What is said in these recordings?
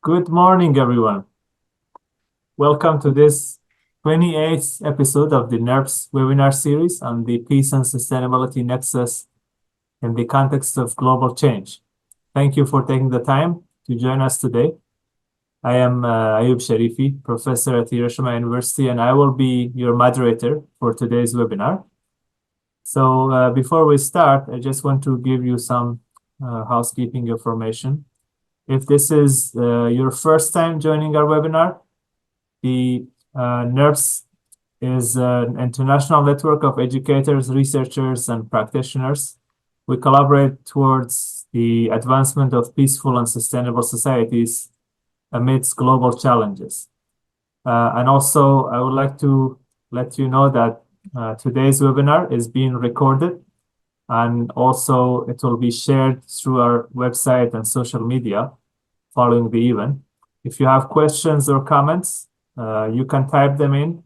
Good morning, everyone. Welcome to this 28th episode of the NERPS webinar series on the Peace and Sustainability Nexus in the context of global change. Thank you for taking the time to join us today. I am Ayub Sharifi, professor at Hiroshima University, and I will be your moderator for today's webinar. So before we start, I just want to give you some housekeeping information. If this is your first time joining our webinar, the NERPS is an international network of educators, researchers, and practitioners. We collaborate towards the advancement of peaceful and sustainable societies amidst global challenges. And also, I would like to let you know that today's webinar is being recorded, and also it will be shared through our website and social media following the event. If you have questions or comments, you can type them in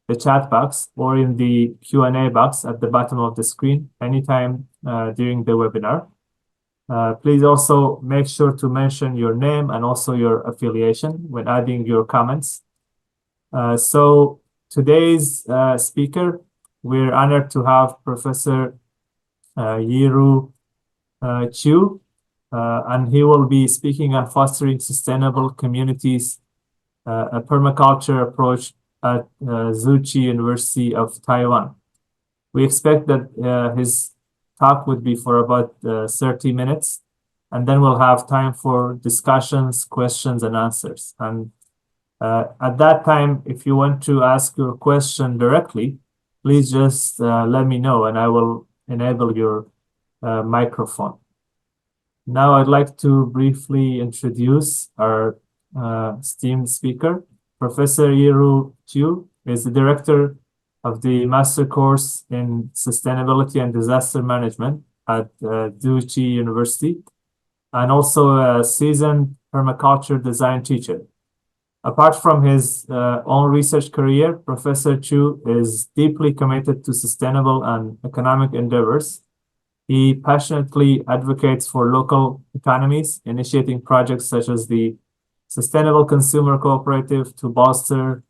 the chat box or in the Q&A box at the bottom of the screen anytime during the webinar. Please also make sure to mention your name and also your affiliation when adding your comments. So today's speaker, we're honored to have Professor Yiru Chu, and he will be speaking on fostering sustainable communities, a permaculture approach at Tzu Chi University of Taiwan. We expect that his talk would be for about 30 minutes, and then we'll have time for discussions, questions, and answers. And at that time, if you want to ask your question directly, please just let me know, and I will enable your microphone. Now I'd like to briefly introduce our esteemed speaker. Professor Yiru Chu is the director of the Master Course in Sustainability and Disaster Management at Tzu Chi University, and also a seasoned permaculture design teacher. Apart from his own research career, Professor Chu is deeply committed to sustainable and economic endeavors. He passionately advocates for local economies, initiating projects such as the Sustainable Consumer Cooperative to bolster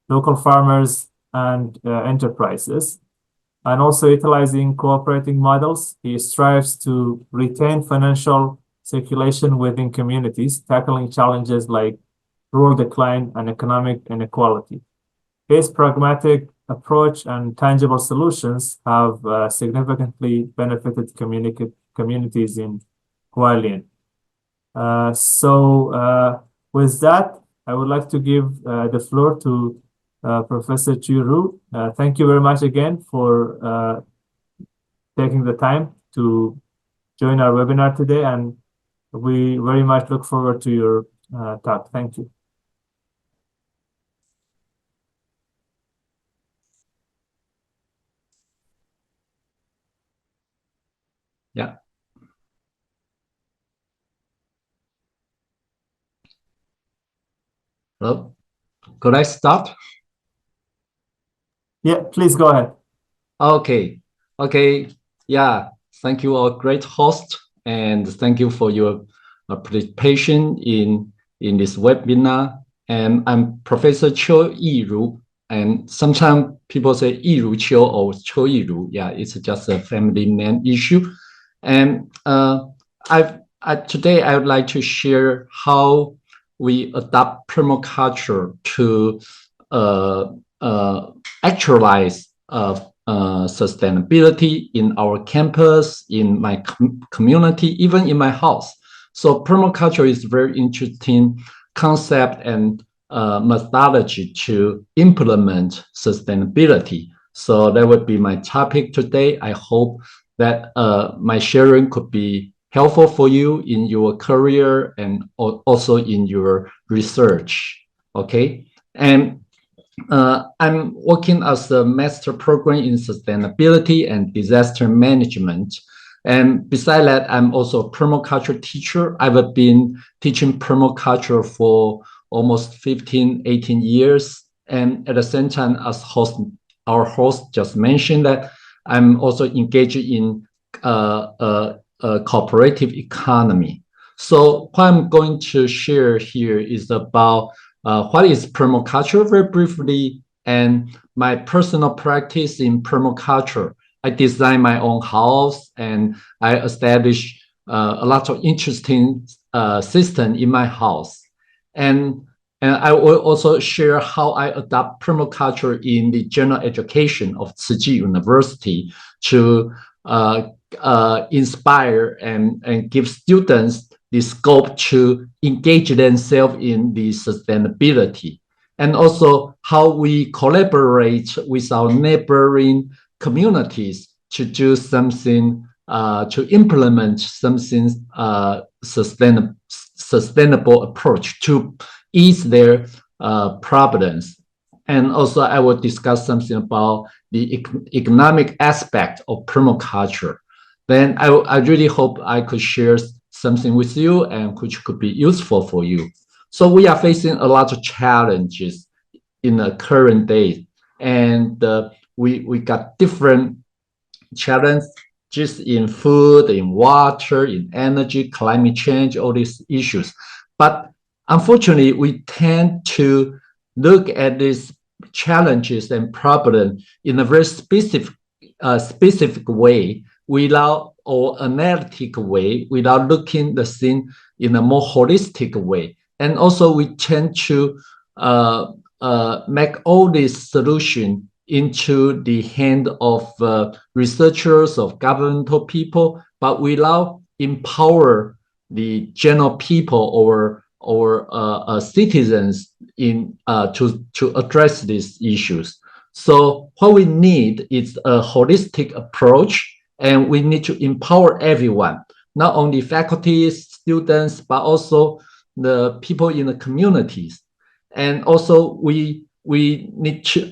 local farmers and enterprises, and also utilizing cooperating models. He strives to retain financial circulation within communities, tackling challenges like rural decline and economic inequality. His pragmatic approach and tangible solutions have significantly benefited communities in Hualien. With that, I would like to give the floor to Professor Yiru. Thank you very much again for taking the time to join our webinar today, and we very much look forward to your talk. Thank you. Yeah. Hello, could I start? Yeah, please go ahead. Okay. Yeah, thank you, all great host, and thank you for your participation in this webinar. And I'm Professor Qiu Yiru, and sometimes people say Yiru Qiu or Qiu Yiru. Yeah, it's just a family name issue. And today I would like to share how we adopt permaculture to actualize sustainability in our campus, in my community, even in my house. So permaculture is a very interesting concept and methodology to implement sustainability. So that would be my topic today. I hope that my sharing could be helpful for you in your career and also in your research. Okay, and I'm working as a master program in sustainability and disaster management. And beside that, I'm also a permaculture teacher. I've been teaching permaculture for almost 15, 18 years. And at the same time, as our host just mentioned, that I'm also engaged in a cooperative economy. So what I'm going to share here is about what is permaculture very briefly, and my personal practice in permaculture. I design my own house and I establish a lot of interesting system in my house. And I will also share how I adopt permaculture in the general education of Tzu Chi University to inspire and give students the scope to engage themselves in the sustainability, and also how we collaborate with our neighboring communities to do something, to implement something sustainable approach to ease their problems. And also I will discuss something about the economic aspect of permaculture. Then I really hope I could share something with you and which could be useful for you. So we are facing a lot of challenges in the current day, and we got different challenges in food, in water, in energy, climate change, all these issues. But unfortunately, we tend to look at these challenges and problems in a very specific way, without or analytic way, without looking the thing in a more holistic way. And also we tend to make all these solutions into the hand of researchers, of governmental people, but without empower the general people or citizens in to address these issues. So what we need is a holistic approach, and we need to empower everyone, not only faculties, students, but also the people in the communities. And also we need to,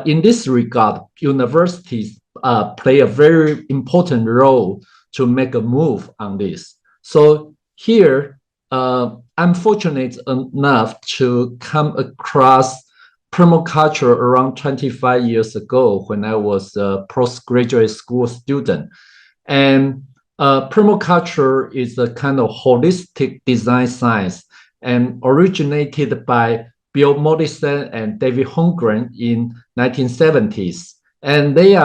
in this regard, universities play a very important role to make a move on this. So here, I'm fortunate enough to come across permaculture around 25 years ago when I was a postgraduate school student. And permaculture is a kind of holistic design science and originated by Bill Mollison and David Holmgren in 1970s. And they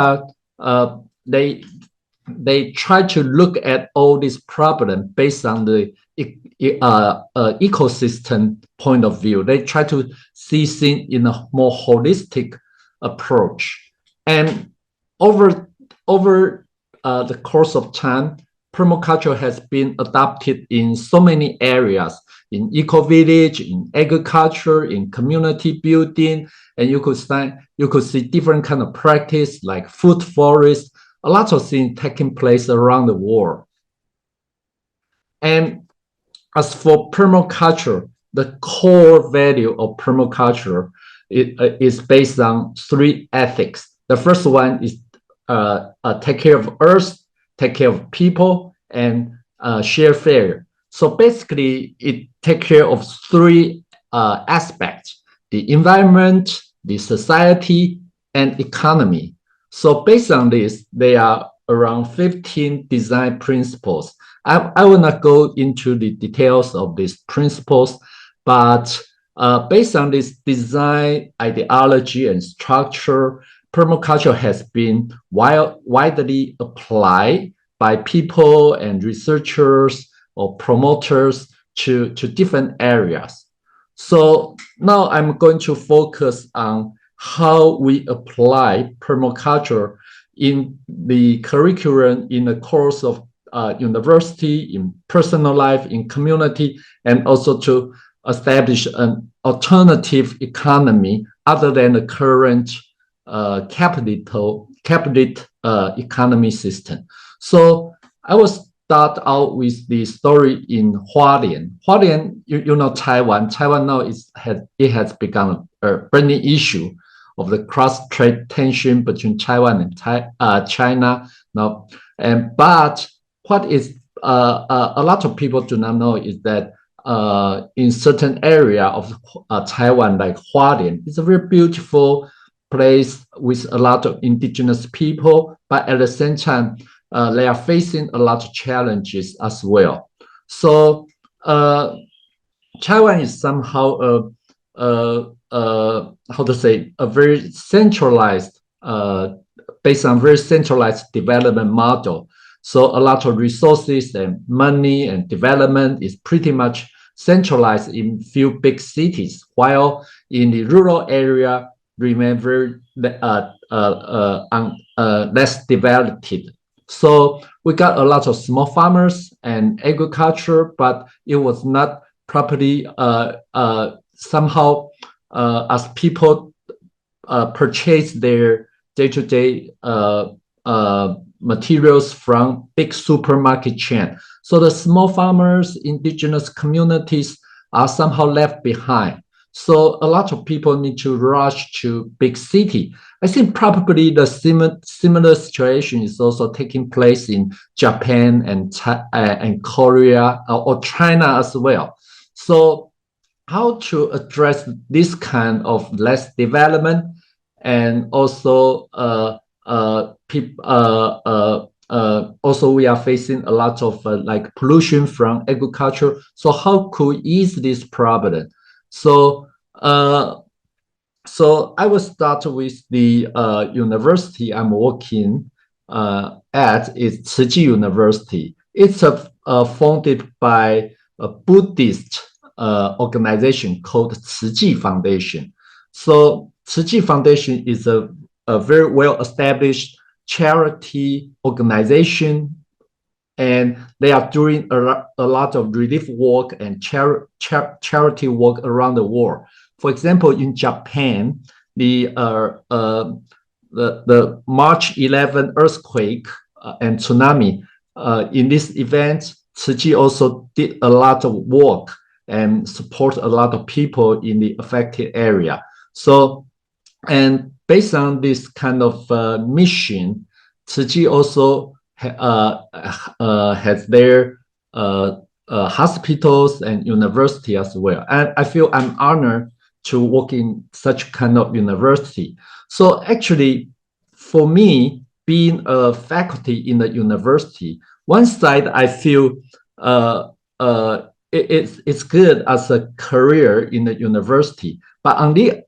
try to look at all these problems based on the ecosystem point of view. They try to see things in a more holistic approach. And over the course of time, permaculture has been adopted in so many areas, in eco-village, in agriculture, in community building, and you could see different kind of practice like food forest, a lot of things taking place around the world. And as for permaculture, the core value of permaculture is based on three ethics. The first one is take care of earth, take care of people, and share fair. So basically, it takes care of three aspects: the environment, the society, and economy. So based on this, there are around 15 design principles. I will not go into the details of these principles, but based on this design ideology and structure, permaculture has been widely applied by people and researchers or promoters to different areas. So now I'm going to focus on how we apply permaculture in the curriculum in the course of university, in personal life, in community, and also to establish an alternative economy other than the current capitalist economy system. So I will start out with the story in Hualien. Hualien, you know Taiwan. Taiwan now it has become a burning issue of the cross-trade tension between Taiwan and China now. But what is a lot of people do not know is that in certain area of Taiwan, like Hualien, it's a very beautiful place with a lot of indigenous people, but at the same time, they are facing a lot of challenges as well. So Taiwan is somehow how to say, a very centralized, based on very centralized development model. So a lot of resources and money and development is pretty much centralized in few big cities, while in the rural area remain very less developed. So we got a lot of small farmers and agriculture, but it was not properly somehow as people purchase their day-to-day materials from big supermarket chain. So the small farmers, indigenous communities are somehow left behind. So a lot of people need to rush to big city. I think probably the similar situation is also taking place in Japan and Korea or China as well. So how to address this kind of less development, and also also we are facing a lot of like pollution from agriculture. So how could we ease this problem? So so I will start with the university I'm working at. Is Tzu Chi University. It's founded by a Buddhist organization called Tzu Chi Foundation. So Tzu Chi Foundation is a very well-established charity organization, and they are doing a lot of relief work and charity work around the world. For example, in Japan, the March 11 earthquake and tsunami, in this event, Tzu Chi also did a lot of work and support a lot of people in the affected area. So, and based on this kind of mission, Tzu Chi also has their hospitals and university as well. And I feel I'm honored to work in such kind of university. So actually, for me, being a faculty in the university, one side I feel it's good as a career in the university, but on the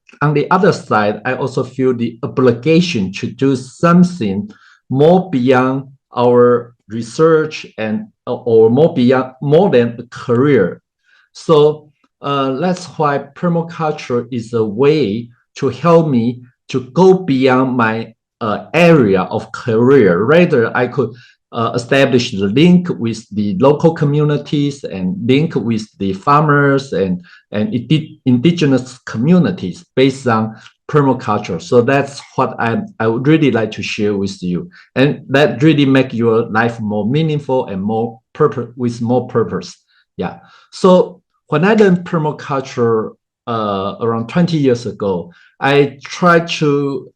other side, I also feel the obligation to do something more beyond our research and or more than a career. So that's why permaculture is a way to help me to go beyond my area of career. Rather, I could establish the link with the local communities and link with the farmers and indigenous communities based on permaculture. So that's what I would really like to share with you, and that really make your life more meaningful and more purpose, with more purpose. Yeah. So when I learned permaculture around 20 years ago, I tried to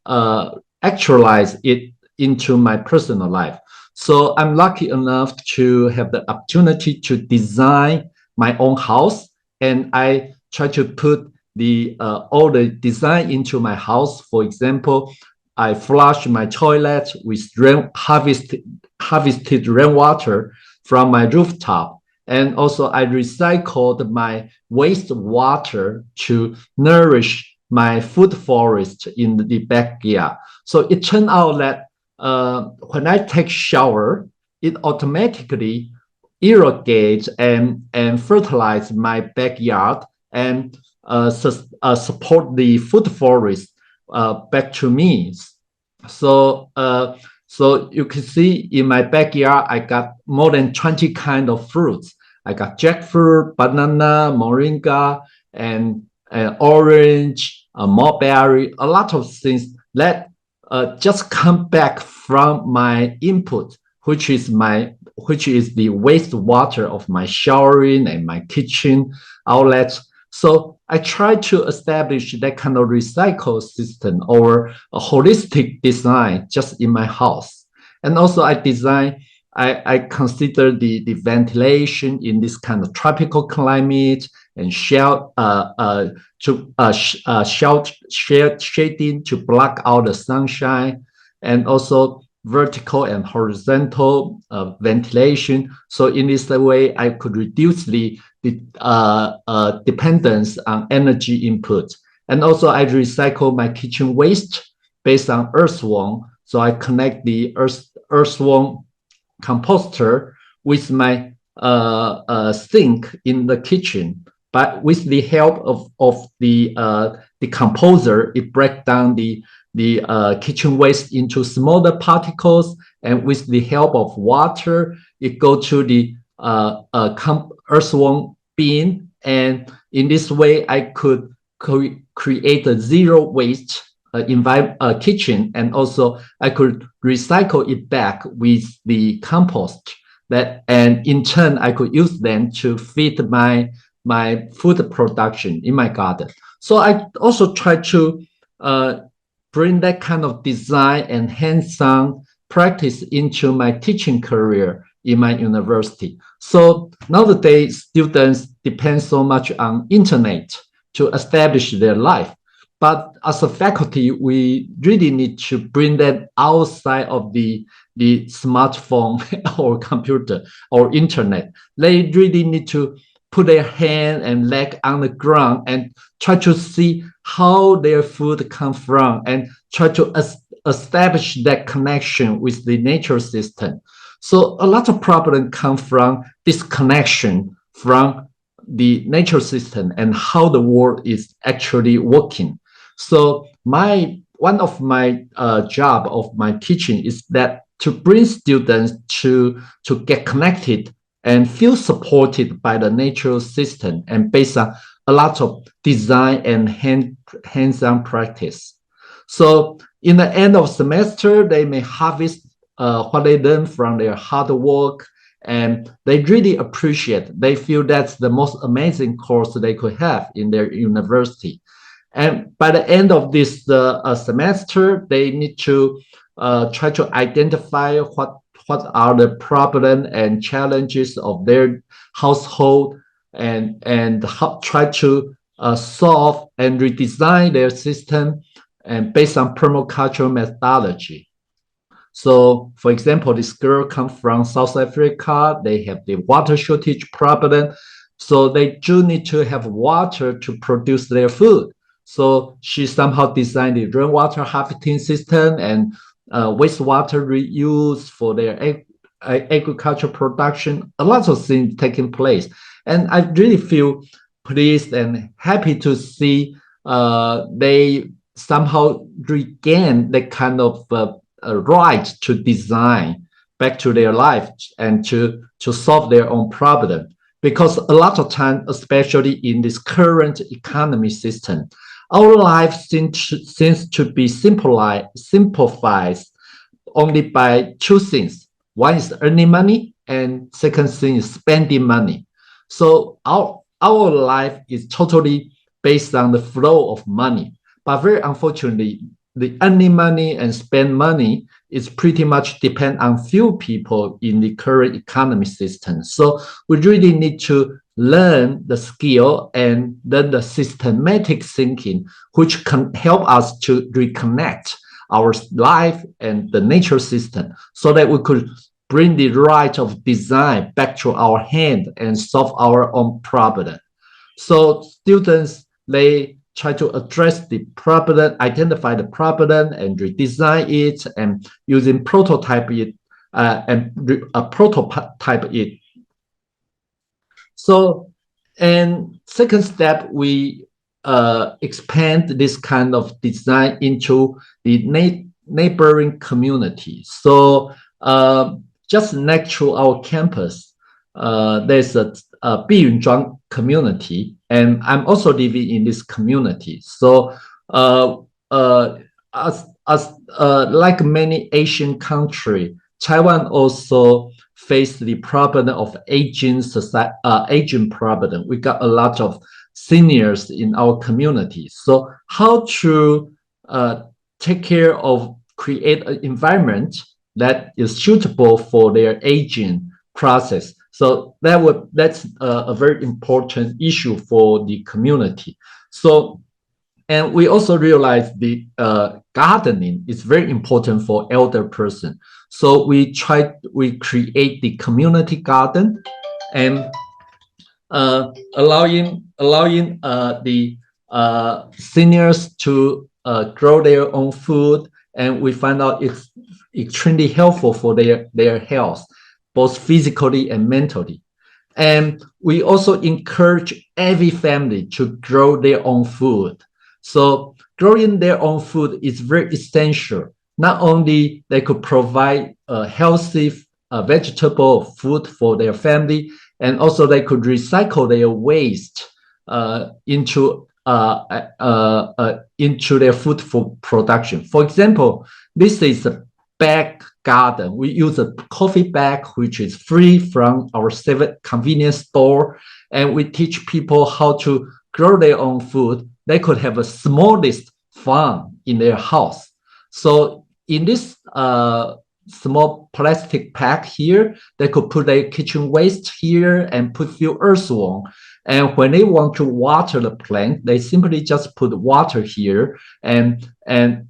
actualize it into my personal life. So I'm lucky enough to have the opportunity to design my own house, and I try to put the all the design into my house. For example, I flush my toilet with harvested rainwater from my rooftop, and also I recycled my wastewater to nourish my food forest in the backyard. So it turned out that when I take shower, it automatically irrigates and fertilize my backyard and support the food forest back to me. So so you can see in my backyard, I got more than 20 kind of fruits. I got jackfruit, banana, moringa, and orange, mulberry, a lot of things that just come back from my input, which is the wastewater of my showering and my kitchen outlets. So I try to establish that kind of recycle system or a holistic design just in my house. And also I consider the ventilation in this kind of tropical climate and shading to block out the sunshine. And also vertical and horizontal ventilation. So in this way, I could reduce the dependence on energy input. And also I recycle my kitchen waste based on earthworm. So I connect the earthworm composter with my sink in the kitchen. But with the help of the decomposer, it breaks down the kitchen waste into smaller particles, and with the help of water, it goes to the earthworm bin. And in this way, I could create a zero waste kitchen, and also I could recycle it back with the compost. And in turn, I could use them to feed my food production in my garden. So I also try to bring that kind of design and hands-on practice into my teaching career in my university. So nowadays, students depend so much on internet to establish their life. But as a faculty, we really need to bring that outside of the smartphone or computer or internet. They really need to put their hand and leg on the ground and try to see how their food comes from, and try to establish that connection with the nature system. So a lot of problems come from disconnection from the nature system and how the world is actually working. So one of my job of my teaching is that to bring students to get connected and feel supported by the natural system, and based on a lot of design and hands-on practice. So in the end of semester, they may harvest what they learned from their hard work, and they really appreciate. They feel that's the most amazing course they could have in their university. And by the end of this semester, they need to try to identify what are the problems and challenges of their household, and try to solve and redesign their system, and based on permaculture methodology. So, for example, this girl comes from South Africa. They have the water shortage problem. So they do need to have water to produce their food. So she somehow designed the rainwater harvesting system and wastewater reuse for their agriculture production. A lot of things taking place. And I really feel pleased and happy to see they somehow regain the kind of right to design back to their life and to solve their own problem. Because a lot of time, especially in this current economy system, our life seems to be simplified only by two things. One is earning money, and second thing is spending money. So our life is totally based on the flow of money. But very unfortunately, the earning money and spend money is pretty much depend on few people in the current economy system. So we really need to learn the skill and then the systematic thinking, which can help us to reconnect our life and the nature system, so that we could bring the right of design back to our hand and solve our own problem. So students, they try to address the problem, identify the problem, and redesign it, and using prototype it prototype it. So, and second step, we expand this kind of design into the neighboring community. So, just next to our campus, there's a Biyunzhuang community, and I'm also living in this community. So, as like many Asian countries, Taiwan also face the problem of aging problem. We got a lot of seniors in our community. So, how to take care of create an environment that is suitable for their aging process. So that's a very important issue for the community. So, And we also realized the gardening is very important for elder person. So we create the community garden and allowing the seniors to grow their own food. And we find out it's extremely helpful for their health, both physically and mentally. And we also encourage every family to grow their own food. So growing their own food is very essential. Not only they could provide a healthy vegetable food for their family, and also they could recycle their waste into their food for production. For example, this is a bag garden. We use a coffee bag, which is free from our convenience store, and we teach people how to grow their own food. They could have a smallest farm in their house. So in this small plastic pack here, they could put their kitchen waste here and put few earthworm. And when they want to water the plant, they simply just put water here, and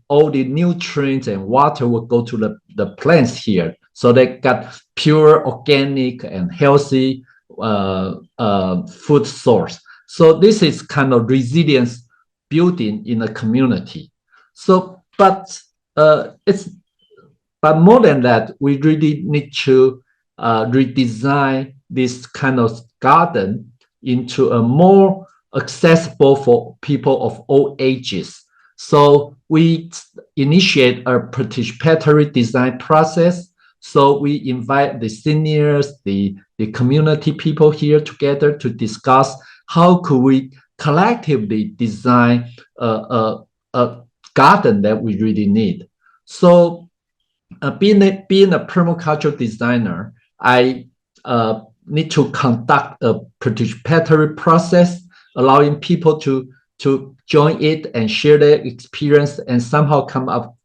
all the nutrients and water will go to the plants here. So they got pure, organic, and healthy food source. So this is kind of resilience building in a community. So, but more than that, we really need to redesign this kind of garden into a more accessible for people of all ages. So we initiate a participatory design process. So we invite the seniors, the community people here together to discuss how could we collectively design a garden that we really need. So being a permaculture designer, I need to conduct a participatory process, allowing people to join it and share their experience and somehow come up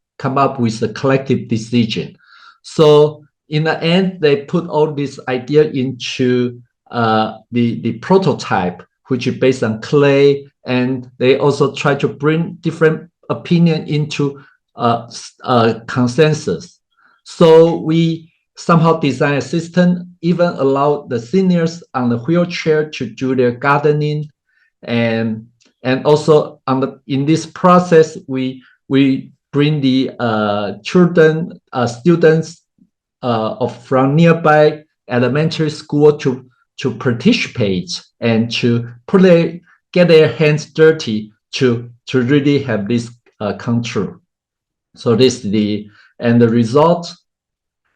with a collective decision. So in the end, they put all this idea into the prototype, which is based on clay, and they also try to bring different opinion into consensus. So we somehow design a system, even allow the seniors on the wheelchair to do their gardening, and also in this process we bring the students from nearby elementary school to participate and to get their hands dirty to really have this come true. So this is the result.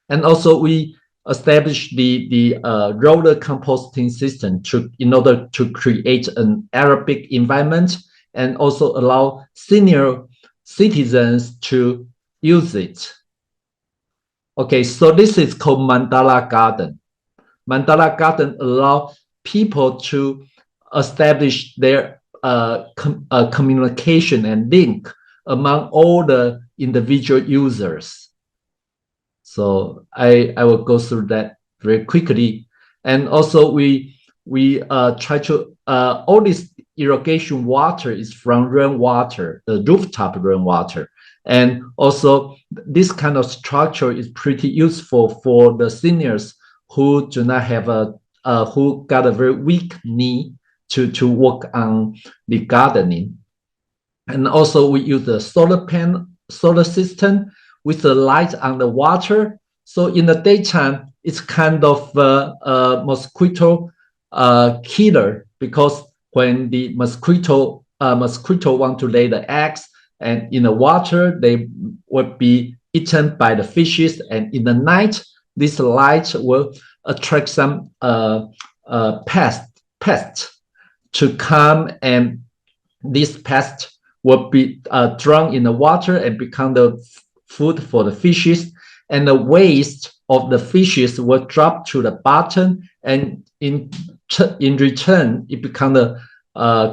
And also we established the roller composting system in order to create an aerobic environment and also allow senior citizens to use it. Okay, so this is called mandala garden. Mandala garden allow people to establish their communication and link among all the individual users. So I will go through that very quickly. And also we try to all this irrigation water is from rainwater, the rooftop rainwater. And also this kind of structure is pretty useful for the seniors who do not have who got a very weak knee to work on the gardening. And also we use the solar system with the light on the water. So in the daytime, it's kind of a mosquito killer, because when the mosquito want to lay the eggs, and in the water, they would be eaten by the fishes. And in the night, this light will attract some pests to come, and this pest will be drowned in the water and become the food for the fishes, and the waste of the fishes will drop to the bottom, and in return it becomes the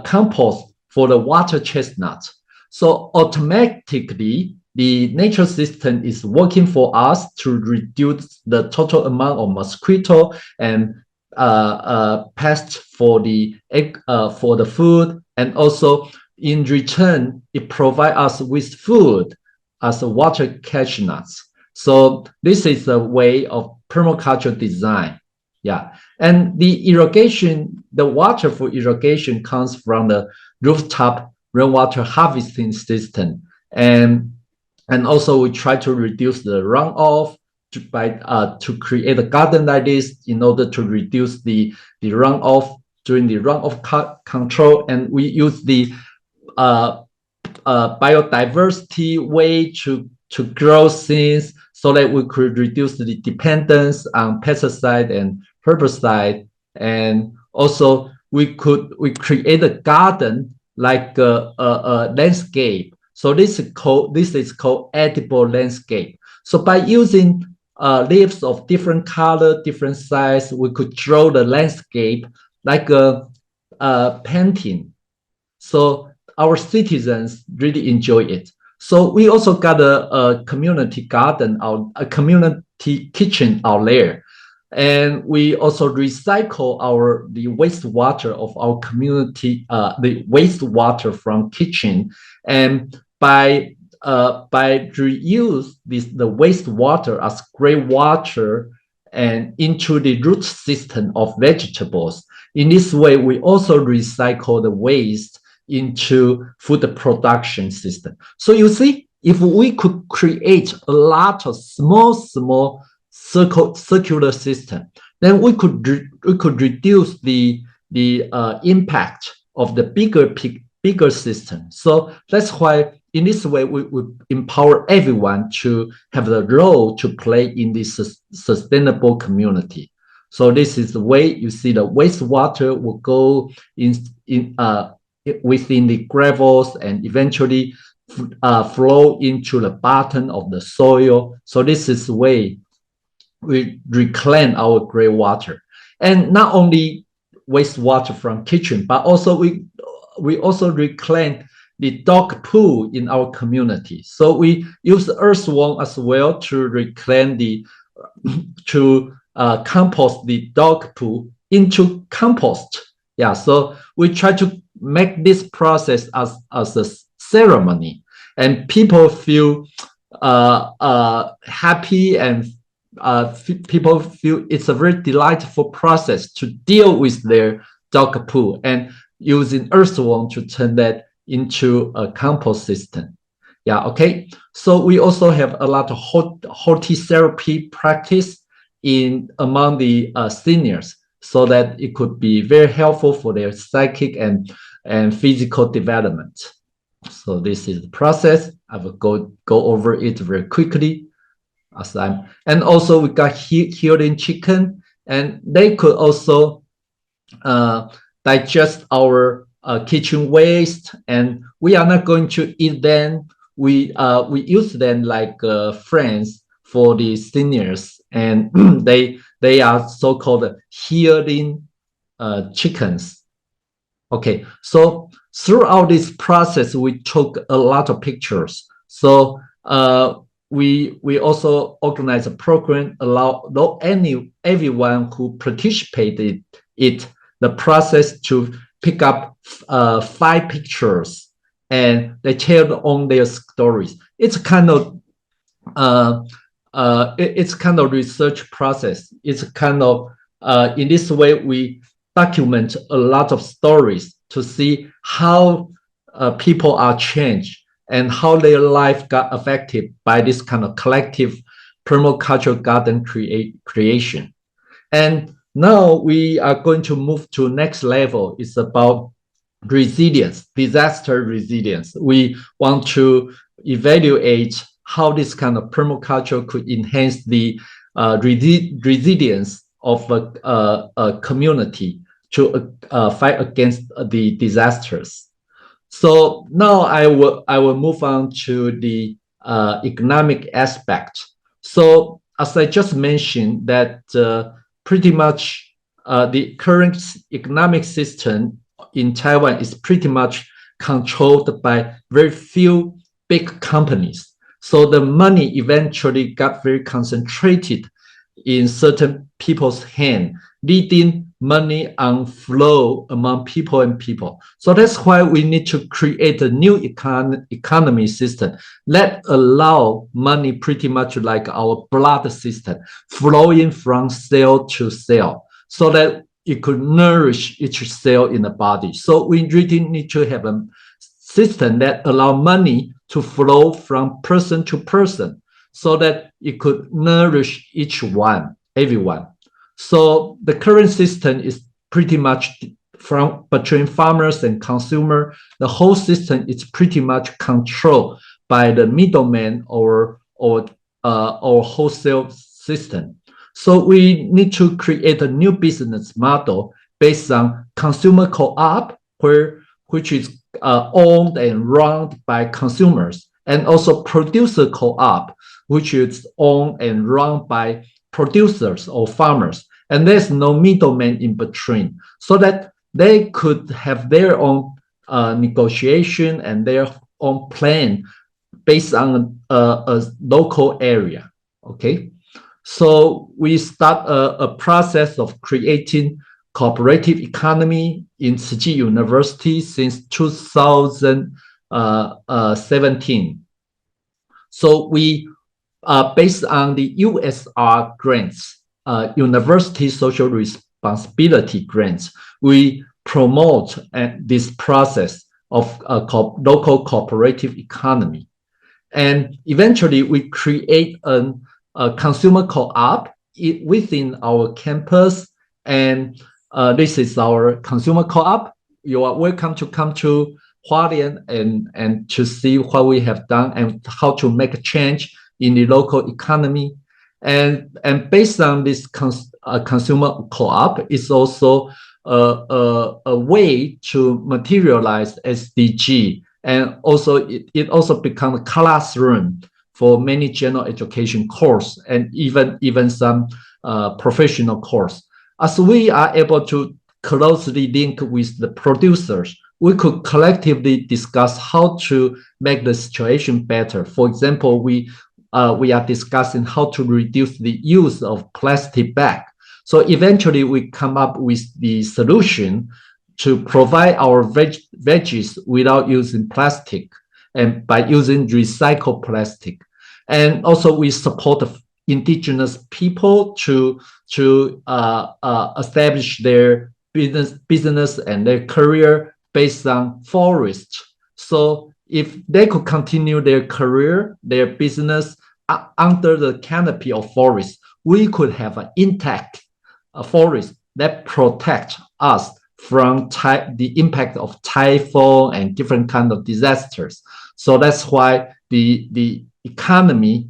compost for the water chestnut. So automatically the nature system is working for us to reduce the total amount of mosquito and pests for the food, and also in return, it provides us with food as a water catch nuts. So this is a way of permaculture design. Yeah. And the irrigation, the water for irrigation comes from the rooftop rainwater harvesting system. And also we try to reduce the runoff to create a garden like this in order to reduce the runoff during the runoff control. And we use the biodiversity way to grow things so that we could reduce the dependence on pesticide and herbicide. And also we create a garden like a landscape. So this is called edible landscape. So by using leaves of different color, different size, we could draw the landscape like a painting. So our citizens really enjoy it. So we also got a community garden, a community kitchen out there. And we also recycle the wastewater of our community, the wastewater from kitchen. And by reuse the wastewater as greywater and into the root system of vegetables. In this way, we also recycle the waste into food production system. So you see, if we could create a lot of small circular system, then we could reduce the impact of the bigger system. So that's why in this way we empower everyone to have the role to play in this sustainable community. So this is the way you see the wastewater will go within the gravels and eventually flow into the bottom of the soil. So this is the way we reclaim our gray water. And not only wastewater from kitchen, but also we also reclaim the dog poo in our community. So we use earthworm as well to reclaim compost the dog poo into compost. Yeah, so we try to make this process as a ceremony, and people feel happy, and people feel it's a very delightful process to deal with their dog poo and using earthworm to turn that into a compost system. Yeah, okay. So we also have a lot of hortitherapy practice among the seniors, so that it could be very helpful for their psychic and physical development. So this is the process. I will go over it very quickly. And also we got healing chicken, and they could also digest our kitchen waste, and we are not going to eat them. We use them like friends for the seniors, and they are so-called healing chickens. Okay, so throughout this process, we took a lot of pictures. So we also organized a program, allow everyone who participated the process to pick up 5 pictures, and they tell on their stories. It's kind of research process. It's kind of in this way we document a lot of stories to see how people are changed and how their life got affected by this kind of collective permaculture garden creation. And now we are going to move to next level. It's about resilience, disaster resilience. We want to evaluate how this kind of permaculture could enhance the resilience of a community to fight against the disasters. So now I will move on to the economic aspect. So as I just mentioned, that pretty much the current economic system in Taiwan is pretty much controlled by very few big companies. So the money eventually got very concentrated in certain people's hand, leading money on flow among people and people. So that's why we need to create a new economy system that allow money pretty much like our blood system flowing from cell to cell so that it could nourish each cell in the body. So we really need to have a system that allow money to flow from person to person so that it could nourish each one, everyone. So the current system is pretty much from between farmers and consumer. The whole system is pretty much controlled by the middleman or wholesale system. So we need to create a new business model based on consumer co-op, which is owned and run by consumers, and also producer co-op, which is owned and run by producers or farmers. And there's no middleman in between, so that they could have their own negotiation and their own plan based on a local area. Okay, so we start a process of creating cooperative economy in Tzu Chi University since 2017. So we, based on the USR grants, University Social Responsibility grants, we promote this process of local cooperative economy. And eventually we create a consumer co-op within our campus. And this is our consumer co-op. You are welcome to come to Hualien and to see what we have done and how to make a change in the local economy. And based on this consumer co-op, is also a way to materialize SDG, and also it also becomes a classroom for many general education course and even some professional course. As we are able to closely link with the producers, we could collectively discuss how to make the situation better. For example, we are discussing how to reduce the use of plastic bag. So eventually we come up with the solution to provide our veggies without using plastic and by using recycled plastic. And also we support the indigenous people to establish their business and their career based on forest. So if they could continue their career, their business under the canopy of forest, we could have an intact forest that protect us from the impact of typhoon and different kind of disasters. So that's why the economy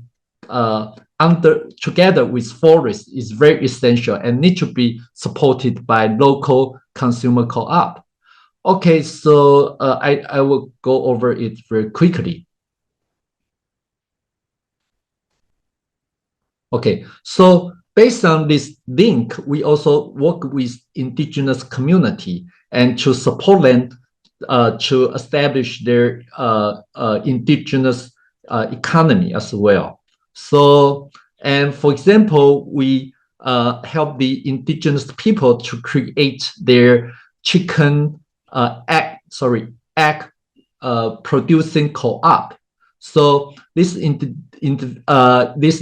together with forest is very essential and need to be supported by local consumer co-op. Okay, so I will go over it very quickly. Okay, so based on this link, we also work with indigenous community and to support them to establish their indigenous economy as well. So, and for example, we help the indigenous people to create their chicken egg producing co-op. So this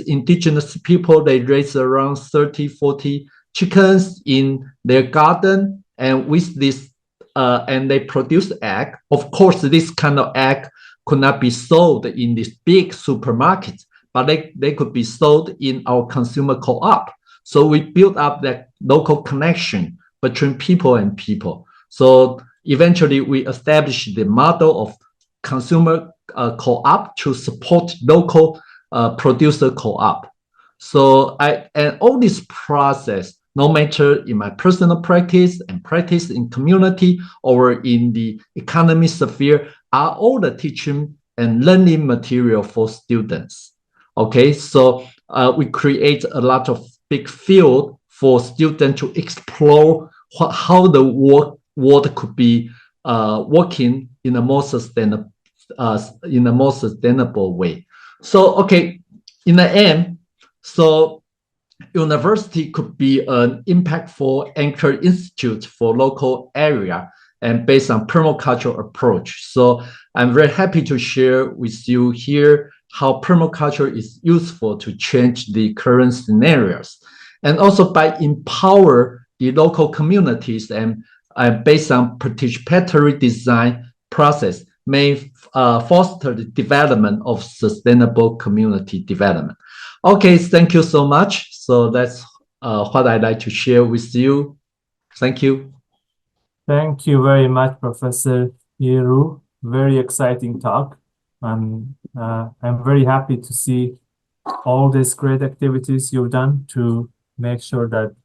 indigenous people, they raise around 30, 40 chickens in their garden, and with this, and they produce egg. Of course, this kind of egg could not be sold in this big supermarket, but they could be sold in our consumer co-op. So we build up that local connection between people and people. So eventually we establish the model of consumer co-op to support local producer co-op. So and all this process, no matter in my personal practice and practice in community or in the economy sphere, are all the teaching and learning material for students. Okay, so we create a lot of big field for students to explore how the world could be working in a more sustainable way. So okay, in the end, so university could be an impactful anchor institute for local area and based on permaculture approach. So I'm very happy to share with you here how permaculture is useful to change the current scenarios. And also by empower the local communities and based on participatory design process may foster the development of sustainable community development. Okay, thank you so much. So that's what I'd like to share with you. Thank you. Thank you very much, Professor Yeru. Very exciting talk. And I'm very happy to see all these great activities you've done to make sure that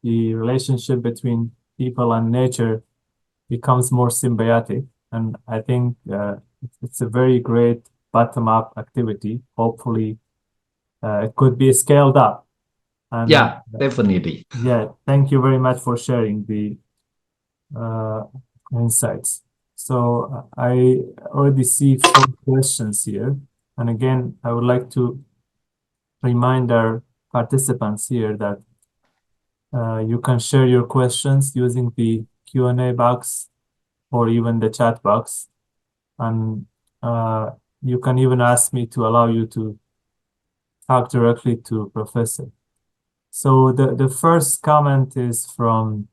the relationship between people and nature becomes more symbiotic. And I think it's a very great bottom-up activity. Hopefully, it could be scaled up. And, yeah, definitely. Yeah, thank you very much for sharing the insights. So I already see 4 questions here. And again, I would like to remind our participants here that you can share your questions using the Q&A box or even the chat box. And you can even ask me to allow you to talk directly to Professor. So the first comment is from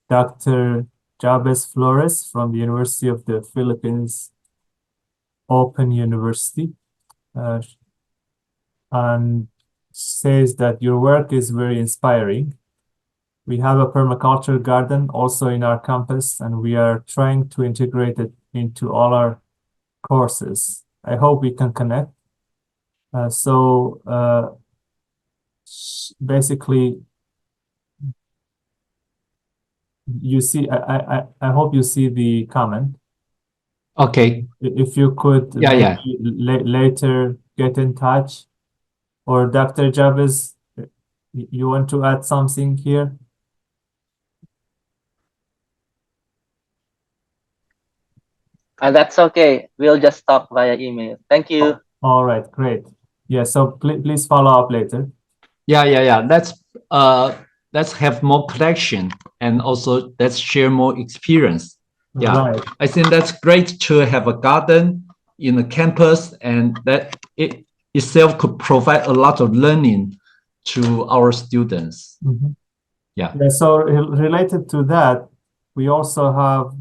Dr. Jabez Flores from the University of the Philippines Open University, and says that your work is very inspiring. We have a permaculture garden also in our campus, and we are trying to integrate it into all our courses. I hope we can connect. Basically, you see, I hope you see the comment. Okay. If you could later get in touch, or Dr. Jabez, you want to add something here? That's okay. We'll just talk via email. Thank you. All right, great. Yeah, so please follow up later. Yeah. Let's have more connection and also let's share more experience. Yeah, right. I think that's great to have a garden in the campus, and that it itself could provide a lot of learning to our students. Mm-hmm. Yeah. So related to that, we also have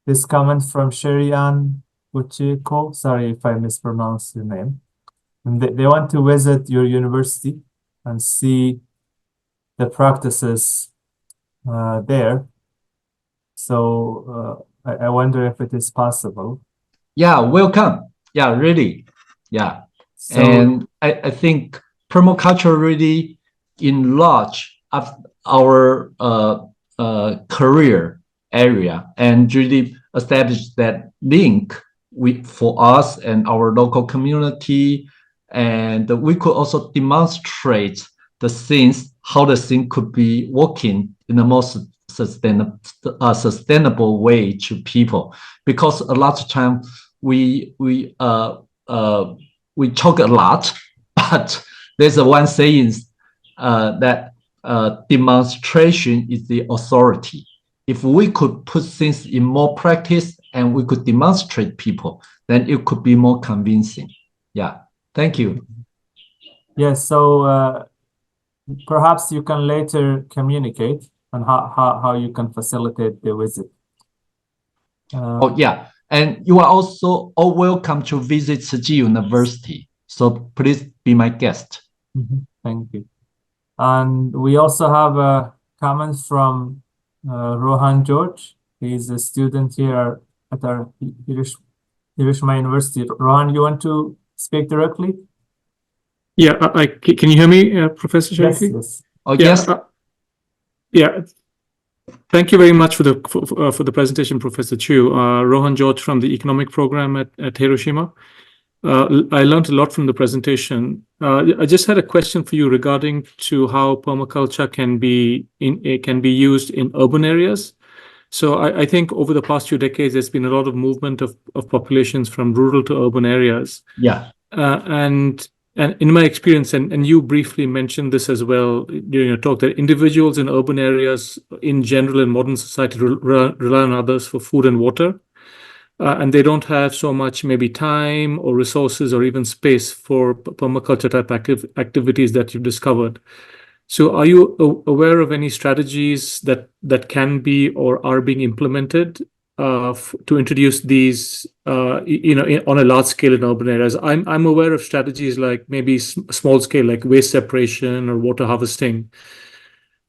this comment from Sherry Ann Uchiko. Sorry if I mispronounced your name. And they want to visit your university and see the practices there. So I wonder if it is possible. Yeah, welcome. Yeah, really. Yeah. So, and I think permaculture really enlarge our career area and really establish that link for us and our local community. And we could also demonstrate the things, how the thing could be working in the most sustainable way to people. Because a lot of time we talk a lot, but there's a one saying that demonstration is the authority. If we could put things in more practice and we could demonstrate people, then it could be more convincing. Yeah. Thank you. Yes, so perhaps you can later communicate on how you can facilitate the visit. Oh, yeah. And you are also all welcome to visit Tzu Chi University. So please be my guest. Mm-hmm. Thank you. And we also have a comment from Rohan George. He's a student here at our Hiroshima University. Rohan, you want to speak directly? Yeah, can you hear me, Professor Sharify? Yes. Oh, yes. Yeah. Thank you very much for the presentation, Professor Chu. Rohan George from the economic program at Hiroshima. I learned a lot from the presentation. I just had a question for you regarding to how permaculture can be used in urban areas. So I think over the past few decades, there's been a lot of movement of populations from rural to urban areas. Yeah. And And in my experience, and you briefly mentioned this as well during your talk, that individuals in urban areas in general in modern society rely on others for food and water. And they don't have so much maybe time or resources or even space for permaculture type activities that you've discovered. So are you aware of any strategies that can be or are being implemented to introduce these, on a large scale in urban areas? I'm aware of strategies like maybe small scale, like waste separation or water harvesting.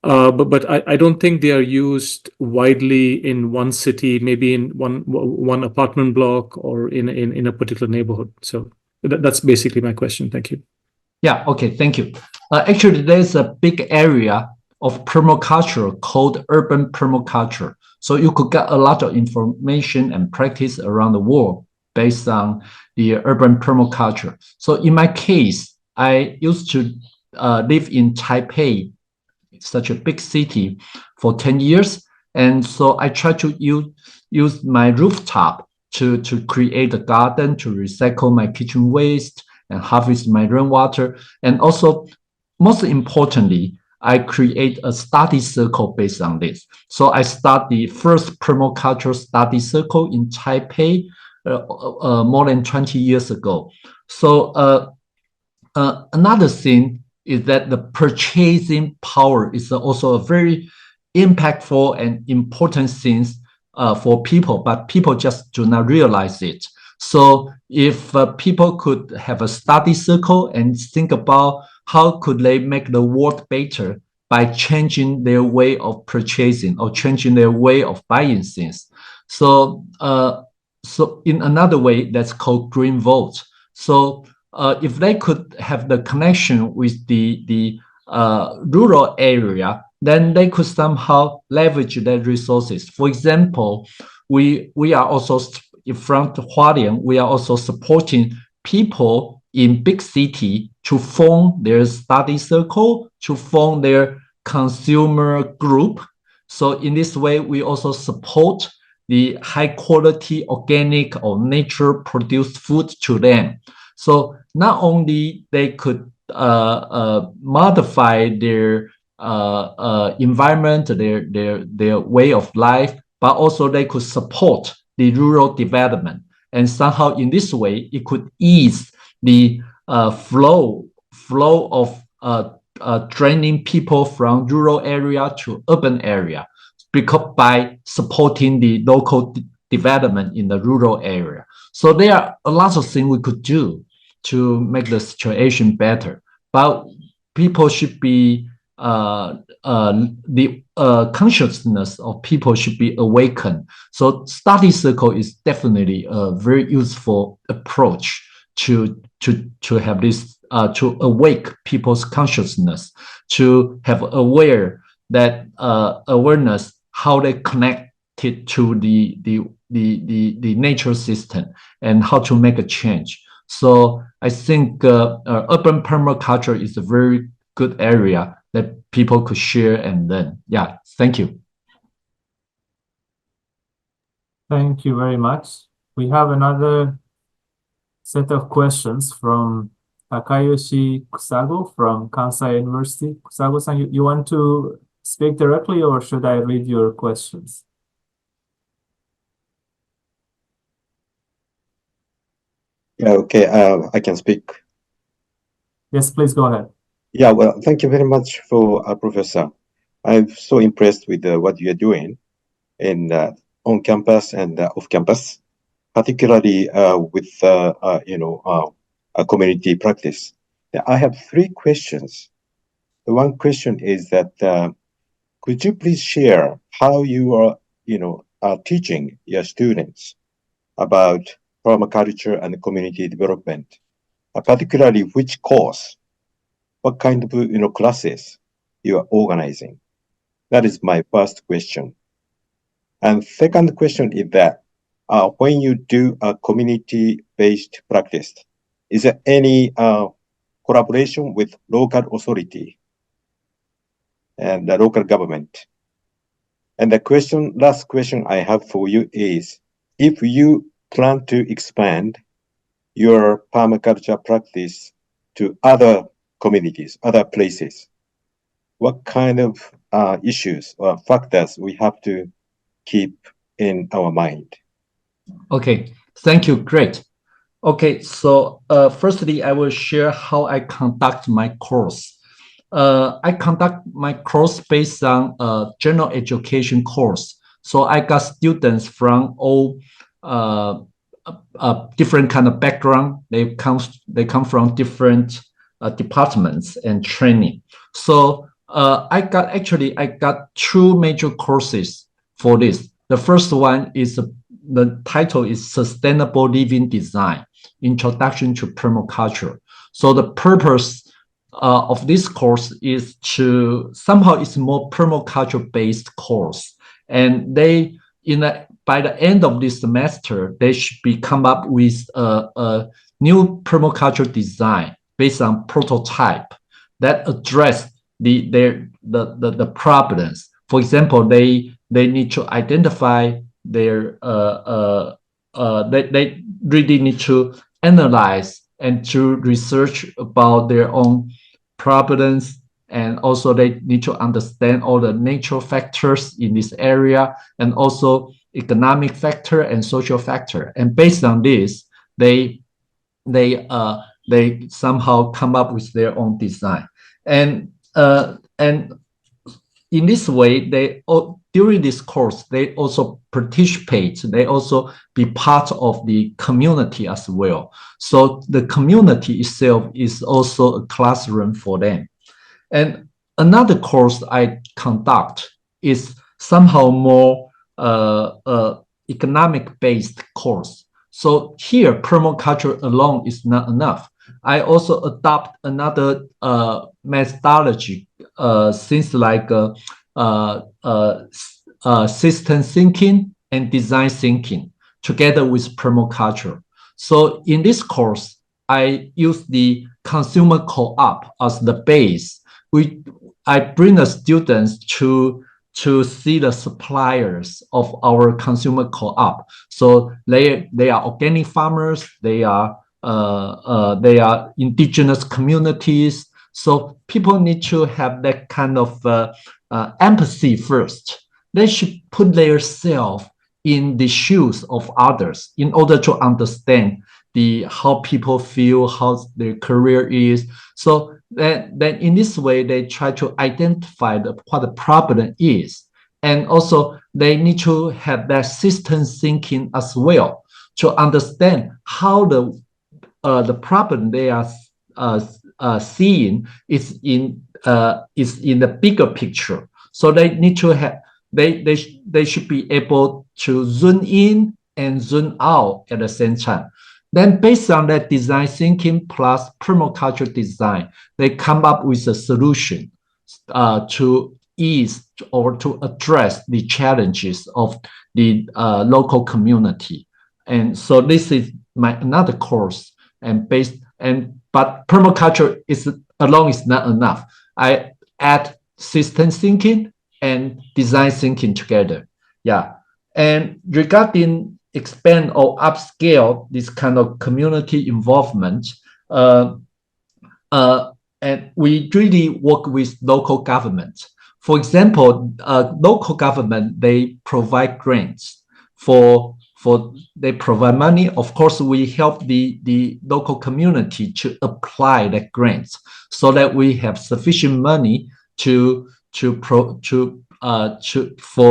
But I don't think they are used widely in one city, maybe in one apartment block or in a particular neighborhood. So that's basically my question. Thank you. Yeah, okay, thank you. Actually, there's a big area of permaculture called urban permaculture. So you could get a lot of information and practice around the world based on the urban permaculture. So in my case, I used to live in Taipei, such a big city, for 10 years. And so I try to use my rooftop to create a garden, to recycle my kitchen waste and harvest my rainwater. And also, most importantly, I create a study circle based on this. So I start the first permaculture study circle in Taipei more than 20 years ago. So another thing is that the purchasing power is also a very impactful and important thing for people, but people just do not realize it. So if people could have a study circle and think about how could they make the world better by changing their way of purchasing or changing their way of buying things. So in another way, that's called green vote. So if they could have the connection with the rural area, then they could somehow leverage their resources. For example, we are also from Hualien, we are also supporting people in big city to form their study circle, to form their consumer group. So in this way, we also support the high quality organic or nature produced food to them. So not only they could modify their environment, their way of life, but also they could support the rural development. And somehow in this way, it could ease the flow of draining people from rural area to urban area, because by supporting the local development in the rural area. So there are a lot of things we could do to make the situation better. But people should be the consciousness of people should be awakened. So study circle is definitely a very useful approach to have this to awake people's consciousness, to have awareness how they connected to the nature system and how to make a change. So I think urban permaculture is a very good area that people could share and learn. Yeah, thank you. Thank you very much. We have another set of questions from Takayoshi Kusago from Kansai University. Kusago-san, you want to speak directly, or should I read your questions? Yeah, okay, I can speak. Yes, please go ahead. Yeah, well, thank you very much for Professor. I'm so impressed with what you're doing in on campus and off campus, particularly with a community practice. Now, I have 3 questions. The one question is that could you please share how you are teaching your students about permaculture and community development, particularly which course, what kind of classes you are organizing? That is my first question. And second question is that when you do a community-based practice, is there any collaboration with local authority and the local government? And the last question I have for you is, if you plan to expand your permaculture practice to other communities, other places? What kind of issues or factors we have to keep in our mind? Okay, thank you. Great. Okay, so firstly, I will share how I conduct my course. I conduct my course based on a general education course. So I got students from all different kind of background. They come from different departments and training. So I got two major courses for this. The first one is the title is Sustainable Living Design, Introduction to Permaculture. So the purpose of this course is to somehow it's more permaculture based course, and they by the end of this semester they should be come up with a new permaculture design based on prototype that address the problems. For example, they need to identify their they really need to analyze and to research about their own problems, and also they need to understand all the natural factors in this area, and also economic factor and social factor. And based on this, they somehow come up with their own design. And in this way, during this course, they also participate. They also be part of the community as well. So the community itself is also a classroom for them. And another course I conduct is somehow more economic-based course. So here, permaculture alone is not enough. I also adopt another methodology since like system thinking and design thinking together with permaculture. So in this course, I use the consumer co-op as the base. I bring the students to see the suppliers of our consumer co-op. So they are organic farmers. They are indigenous communities. So people need to have that kind of empathy first. They should put themselves in the shoes of others in order to understand how people feel, how their career is. So then in this way, they try to identify what the problem is. And also they need to have that system thinking as well to understand how the problem they are seeing is in the bigger picture. So they need to have they should be able to zoom in and zoom out at the same time. Then based on that design thinking plus permaculture design, they come up with a solution to ease or to address the challenges of the local community. And so this is another course, but permaculture alone is not enough. I add system thinking and design thinking together. Yeah. And regarding expand or upscale this kind of community involvement, and we really work with local government. For example, local government, they provide grants they provide money. Of course, we help the local community to apply the grants so that we have sufficient money for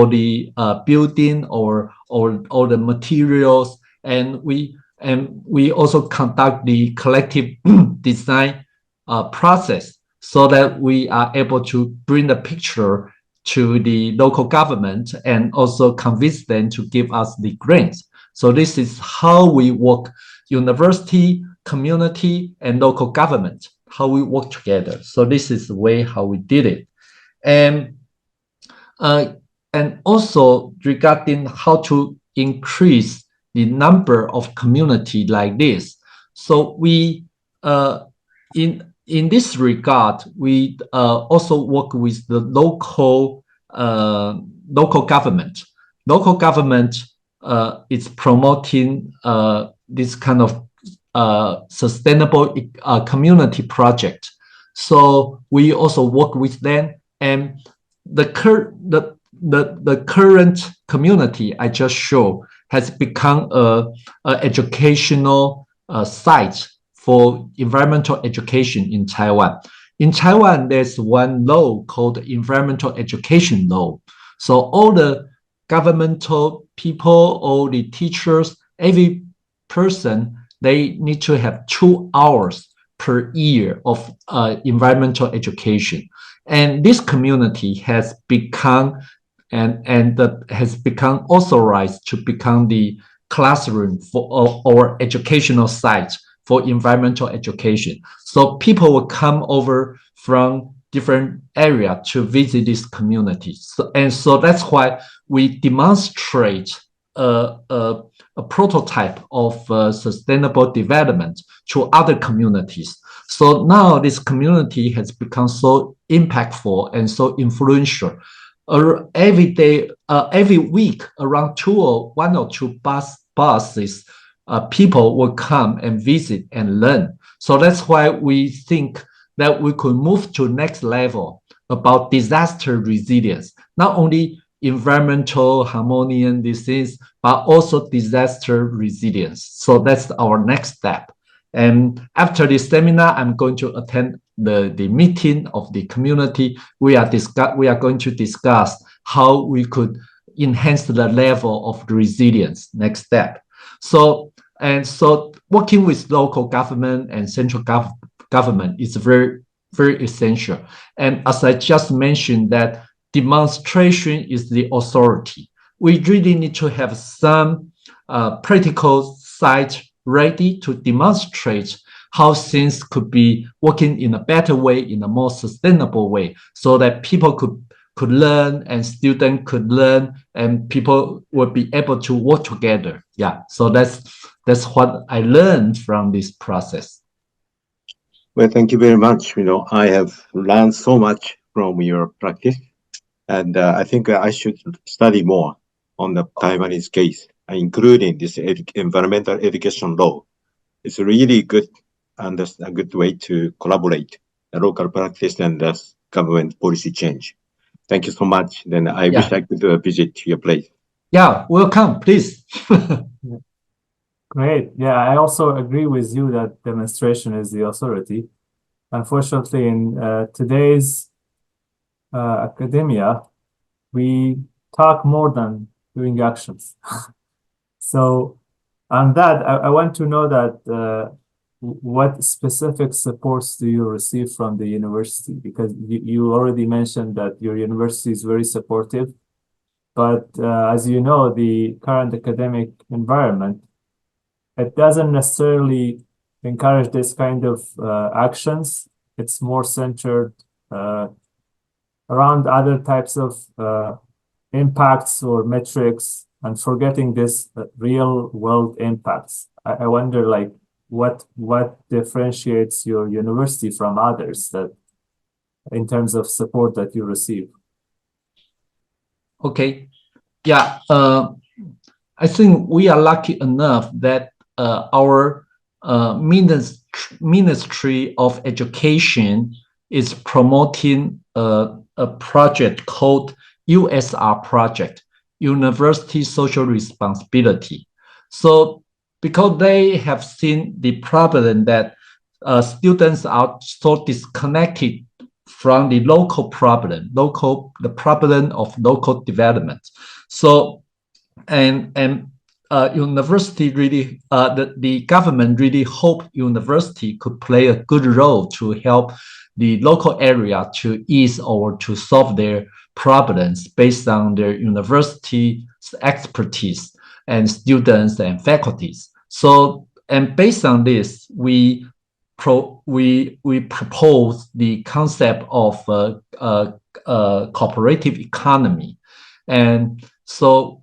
the building or the materials, and we also conduct the collective design process so that we are able to bring the picture to the local government and also convince them to give us the grants. So this is how we work: university, community, and local government, how we work together. So this is the way how we did it. And also regarding how to increase the number of community like this. So we in this regard, we also work with the local government. Local government is promoting this kind of sustainable community project. So we also work with them, and the current community I just showed has become a educational site for environmental education in Taiwan. In Taiwan, there's one law called Environmental Education Law. So all the governmental people, all the teachers, every person, they need to have 2 hours per year of environmental education. And this community has become has become authorized to become the classroom for or educational site for environmental education. So people will come over from different area to visit this community. So that's why we demonstrate a prototype of sustainable development to other communities. So now this community has become so impactful and so influential. Every day, every week, around 1 or 2 buses, people will come and visit and learn. So that's why we think that we could move to next level about disaster resilience, not only environmental harmony and disease, but also disaster resilience. So that's our next step. And after this seminar, I'm going to attend the meeting of the community. We are going to discuss how we could enhance the level of resilience. Next step. So working with local government and central government is very, very essential. And as I just mentioned, that demonstration is the authority. We really need to have some practical site ready to demonstrate how things could be working in a better way, in a more sustainable way, so that people could learn and students could learn and people would be able to work together. Yeah, so that's what I learned from this process. Well, thank you very much. I have learned so much from your practice, and I think I should study more on the Taiwanese case, including this environmental education law. It's really good and a good way to collaborate the local practice and the government policy change. Thank you so much. Then I wish I could visit your place. Yeah, welcome, please. Great. Yeah, I also agree with you that demonstration is the authority. Unfortunately, in today's academia, we talk more than doing actions. So on that, I want to know that what specific supports do you receive from the university? Because you already mentioned that your university is very supportive, but as you know, the current academic environment, it doesn't necessarily encourage this kind of actions. It's more centered around other types of impacts or metrics and forgetting this real world impacts. I wonder, like, what differentiates your university from others that in terms of support that you receive? Okay. Yeah. I think we are lucky enough that our Ministry of Education is promoting a project called USR project, University Social Responsibility. So because they have seen the problem that students are so disconnected from the local problem, the problem of local development. So university really, the government really hope university could play a good role to help the local area to ease or to solve their problems based on their university's expertise and students and faculties. So, and based on this, we propose the concept of cooperative economy. And so,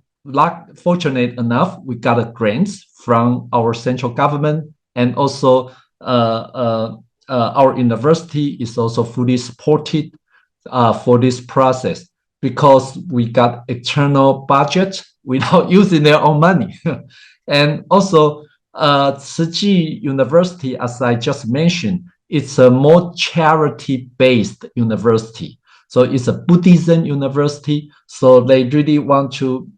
fortunate enough, we got a grants from our central government, and also our university is also fully supported for this process because we got external budget without using their own money. And also Tzu Chi University, as I just mentioned, it's a more charity-based university. So it's a Buddhism university. So they really want to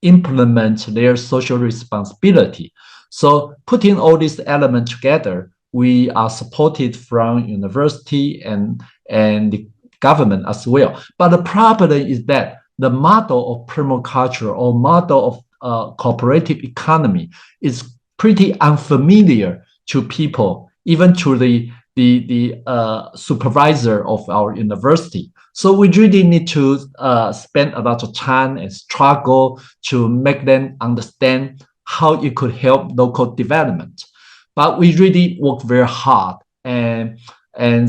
implement their social responsibility. So putting all these elements together, we are supported from university and the government as well. But the problem is that the model of permaculture or model of cooperative economy is pretty unfamiliar to people, even to the supervisor of our university. So we really need to spend a lot of time and struggle to make them understand how it could help local development. But we really work very hard, and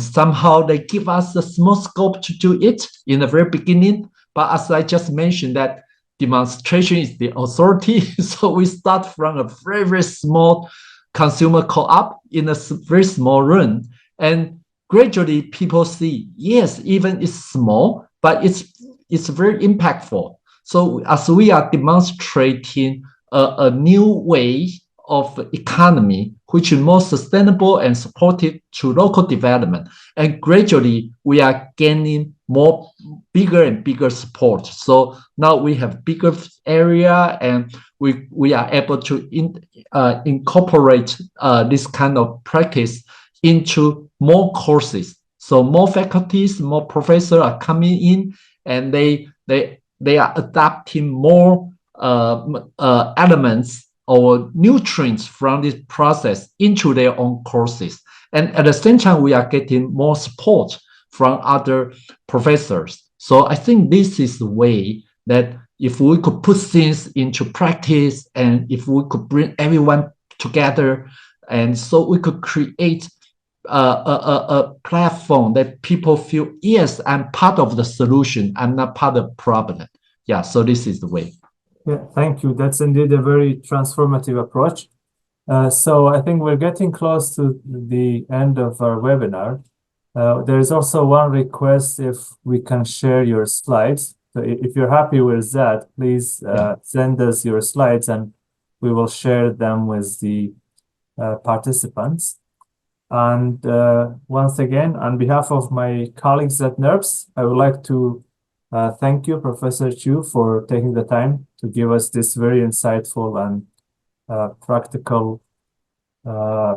somehow they give us a small scope to do it in the very beginning. But as I just mentioned, that demonstration is the authority. So we start from a very, very small consumer co-op in a very small room. And gradually people see, yes, even it's small, but it's very impactful. So as we are demonstrating a new way of economy, which is more sustainable and supportive to local development. And gradually, we are gaining more bigger and bigger support. So now we have bigger area, and we are able to incorporate this kind of practice into more courses. So more faculties, more professors are coming in, and they are adapting more elements or nutrients from this process into their own courses. And at the same time, we are getting more support from other professors. So I think this is the way that if we could put things into practice, and if we could bring everyone together, and so we could create a platform that people feel, yes, I'm part of the solution, I'm not part of the problem. Yeah, so this is the way. Yeah, thank you. That's indeed a very transformative approach. So I think we're getting close to the end of our webinar. There is also one request, if we can share your slides. So if you're happy with that, please send us your slides, and we will share them with the participants. And once again, on behalf of my colleagues at NERPS, I would like to thank you, Professor Tzu, for taking the time to give us this very insightful and practical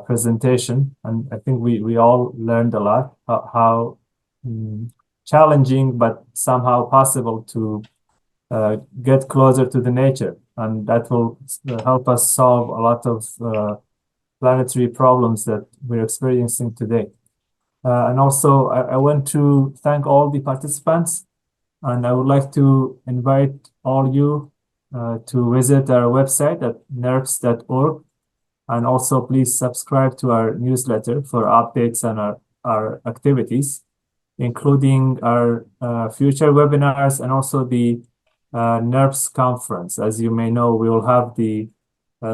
presentation. And I think we all learned a lot, how challenging but somehow possible to get closer to the nature. And that will help us solve a lot of planetary problems that we're experiencing today. And also, I want to thank all the participants. And I would like to invite all you to visit our website at nerps.org. And also, please subscribe to our newsletter for updates on our activities, including our future webinars and also the NERPS conference. As you may know, we will have the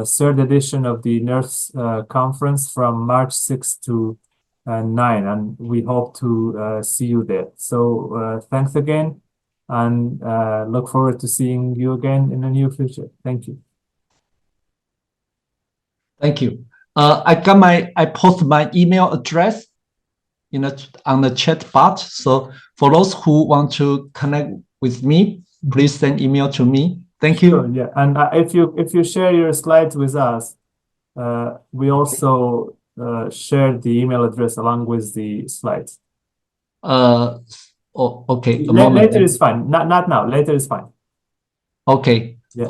third edition of the NERPS conference from March 6 to 9, and we hope to see you there. So thanks again, and look forward to seeing you again in the near future. Thank you. Thank you. I post my email address on the chat box. So for those who want to connect with me, please send email to me. Thank you. Sure, yeah, and if you share your slides with us, we also share the email address along with the slides. Okay. Later is fine. Not now. Later is fine. Okay. Yeah.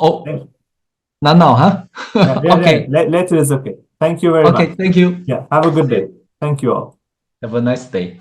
Not now, huh? Okay. Later is okay. Thank you very much. Okay. Thank you. Yeah. Have a good day. Thank you all. Have a nice day.